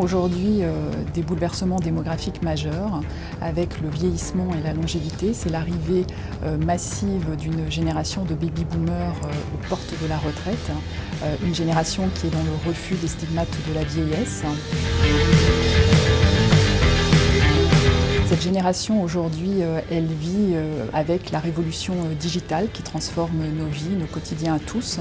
aujourd'hui des bouleversements démographiques majeurs avec le vieillissement et la longévité. C'est l'arrivée massive d'une génération de baby-boomers aux portes de la retraite, une génération qui est dans le refus des stigmates de la vieillesse. Cette génération aujourd'hui, elle vit avec la révolution digitale qui transforme nos vies, nos quotidiens à tous.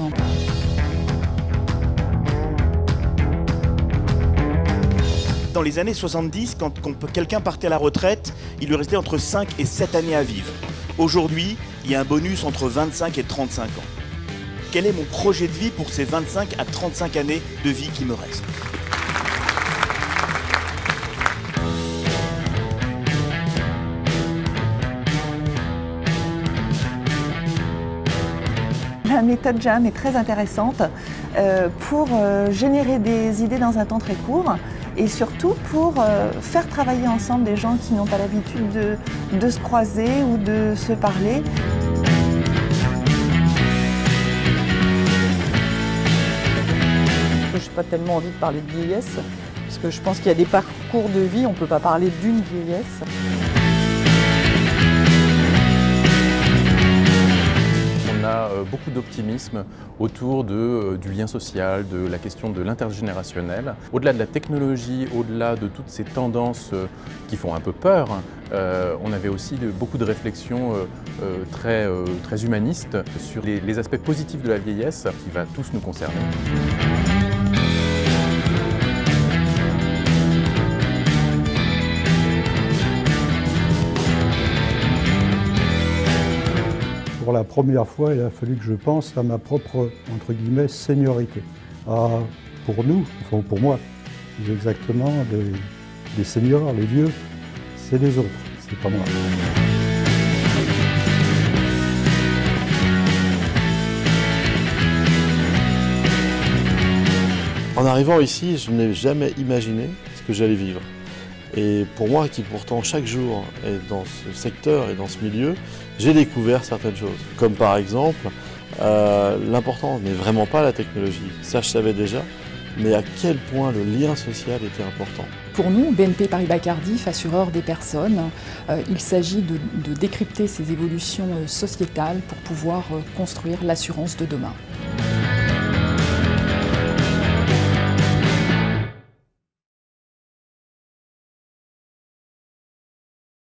Dans les années 70, quand quelqu'un partait à la retraite, il lui restait entre 5 et 7 années à vivre. Aujourd'hui, il y a un bonus entre 25 et 35 ans. Quel est mon projet de vie pour ces 25 à 35 années de vie qui me restent ? La méthode JAM est très intéressante pour générer des idées dans un temps très court et surtout pour faire travailler ensemble des gens qui n'ont pas l'habitude de se croiser ou de se parler. Je n'ai pas tellement envie de parler de vieillesse parce que je pense qu'il y a des parcours de vie, on ne peut pas parler d'une vieillesse. On a beaucoup d'optimisme autour du lien social, de la question de l'intergénérationnel. Au-delà de la technologie, au-delà de toutes ces tendances qui font un peu peur, on avait aussi beaucoup de réflexions très humanistes sur les aspects positifs de la vieillesse qui va tous nous concerner. Pour la première fois, il a fallu que je pense à ma propre, entre guillemets, seniorité. Pour nous, enfin pour moi, plus exactement, les seniors, les vieux, c'est les autres, c'est pas moi. En arrivant ici, je n'ai jamais imaginé ce que j'allais vivre. Et pour moi, qui pourtant chaque jour est dans ce secteur et dans ce milieu, j'ai découvert certaines choses. Comme par exemple, l'important n'est vraiment pas la technologie. Ça, je savais déjà, mais à quel point le lien social était important. Pour nous, BNP Paribas Cardif, assureur des personnes, il s'agit de décrypter ces évolutions sociétales pour pouvoir construire l'assurance de demain.